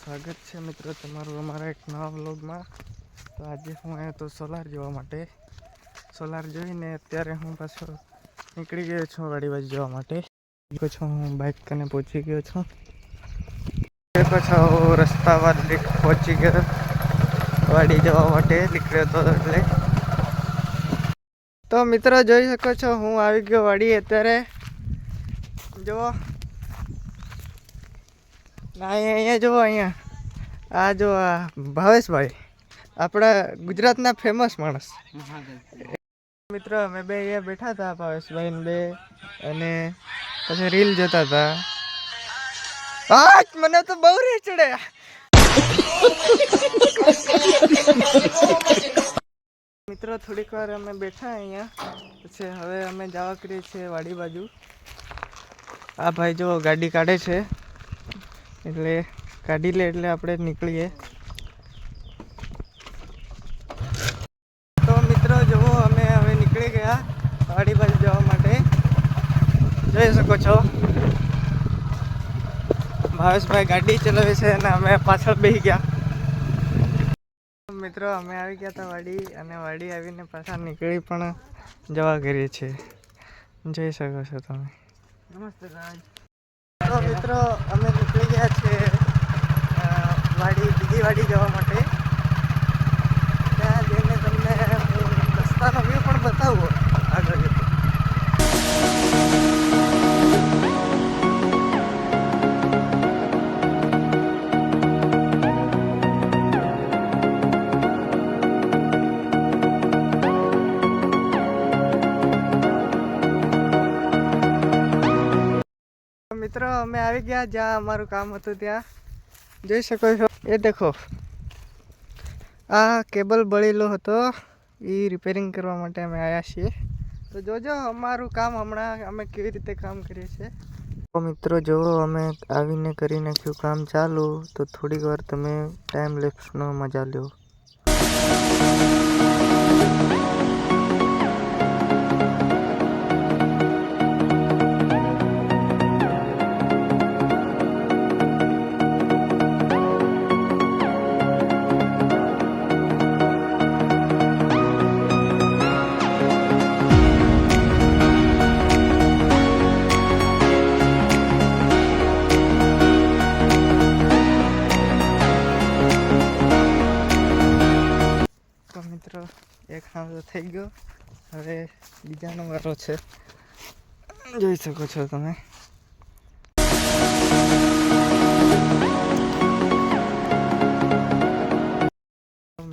સ્વાગત છે મિત્રો તમારું અમારા એક નવા વ્લોગમાં। તો આજે હું આવ્યો તો સોલાર જોવા માટે। સોલાર જોઈને અત્યારે હું પાછો નીકળી ગયો છું વાડી બાજુ જવા માટે। દેખો છો હું બાઇક કને પહોંચી ગયો છું। દેખો છો રસ્તા પર પહોંચી ગયો વાડી જવા માટે નીકળ્યો તો એટલે। તો મિત્રો જોઈ શકો છો હું આવી ગયો વાડી અત્યારે। જુઓ અહીંયા જુઓ અહીંયા આ જો આ ભાવેશભાઈ આપણા ગુજરાતના ફેમસ માણસ। મિત્રો અમે બે અહીંયા બેઠા હતા ભાવેશભાઈ ને બે અને પછી રીલ જોતા હતા। મને તો બહુ રી ચડે। મિત્રો થોડીક વાર અમે બેઠા અહીંયા પછી હવે અમે જવા કરીએ છીએ વાડી બાજુ। આ ભાઈ જો ગાડી કાઢે છે એટલે કાઢી લે એટલે આપણે નીકળીએ। તો મિત્રો જુઓ અમે હવે નીકળી ગયા વાડી બાજુ જવા માટે। જોઈ શકો છો ભાવેશભાઈ ગાડી ચલાવે છે અને અમે પાછળ બેસી ગયા। મિત્રો અમે આવી ગયા હતા વાડી અને વાડી આવીને પાછા નીકળી પણ જવા કરીએ છીએ। જોઈ શકો છો તમે। નમસ્તે રાજ। તો મિત્રો અમે નીકળી ગયા છીએ વાડી બીજી વાડી જવા માટે। ત્યાં જઈને તમને રસ્તાનો વ્યૂ પણ બતાવો આગળ જતો। મિત્રો અમે આવી ગયા જ્યાં અમારું કામ હતું ત્યાં। જોઈ શકો છો એ દેખો આ કેબલ બળેલો હતો એ રિપેરિંગ કરવા માટે અમે આવ્યા છીએ। તો જોજો અમારું કામ હમણાં અમે કેવી રીતે કામ કરીએ છીએ। તો મિત્રો જુઓ અમે આવીને કરી નાખ્યું કામ ચાલુ। તો થોડીક વાર તમે ટાઈમ લેપ્સનો મજા લો। મિત્રો એક હાવ તો થઈ ગયો હવે બીજાનો વારો છે। જોઈ શકો છો તમે।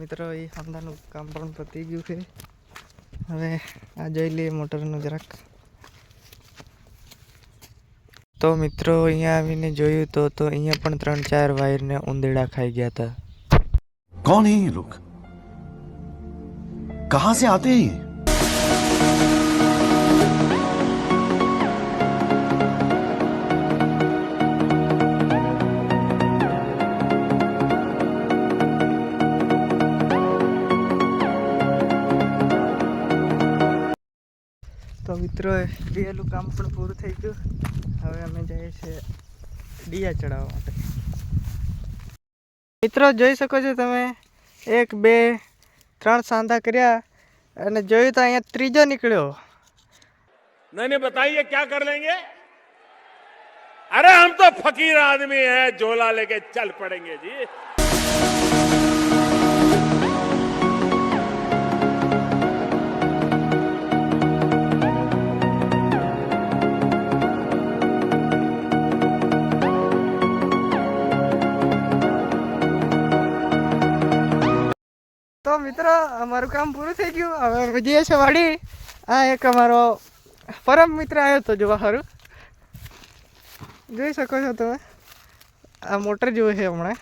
મિત્રો એ હાંદાનું કામ પણ પતી ગયું છે। હવે આ જોઈ લઈએ મોટરનું જરાક। તો મિત્રો અહીંયા આવીને જોયું તો અહીંયા પણ 3-4 વાયરને ઉંદેડા ખાઈ ગયા હતા। कौन है ये लोग? कहां से आते हैं ये? તો મિત્રો ડીએલું કામ પણ પૂરું થઈ ગયું। હવે અમે જઈએ છીએ ડીયા ચડાવવા માટે। મિત્રો જોઈ શકો છો તમે 1 2 3 સાંધા કર્યા અને જોયું તો અહીંયા ત્રીજો નીકળ્યો। नहीं बताइए क्या कर लेंगे? अरे हम तो फकीर आदमी हैं, झोला लेके चल पड़ेंगे जी। તો મિત્રો અમારું કામ પૂરું થઈ ગયું। હવે અમે જઈએ છીએ વાડી। આ એક અમારો પરમ મિત્ર આવ્યો હતો જોવા સારું। જોઈ શકો છો તમે આ મોટર જેવું છે હમણાં।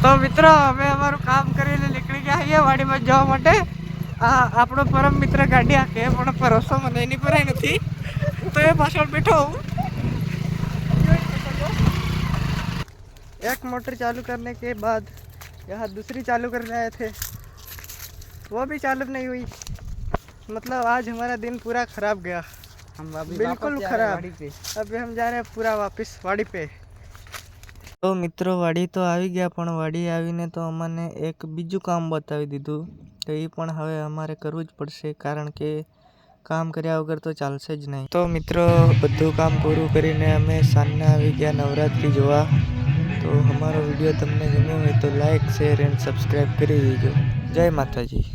તો મિત્રો અમે અમારું કામ કરીને નીકળી ગયા છીએ વાડીમાં જવા માટે। આ આપણો પરમ મિત્ર ગાડી આખે પણ ભરોસો મને એની પર નથી તો એ પાછળ બેઠો હું। एक मोटर चालू करने के बाद यहाँ दूसरी चालू करने आए थे वो भी चालू नहीं हुई। मतलब आज हमारा दिन पूरा खराब गया। हम अभी बिल्कुल खराब। अभी हम जा रहे हैं पूरा वापस वाड़ी पे। તો મિત્રો વાડી તો આવી ગયા, પણ વાડી આવીને તો અમને એક બીજું કામ બતાવી દીધું. તો એ પણ હવે અમારે કરવું જ પડશે, કારણ કે કામ કર્યા વગર તો ચાલશે જ નહીં. તો મિત્રો બધું કામ પૂરું કરીને અમે સાંજના આવી ગયા નવરાત્રિ જોવા. તો અમારો વિડીયો તમને ગમ્યો હોય તો લાઈક, શેર એન્ડ સબસ્ક્રાઈબ કરી દેજો. જય માતાજી.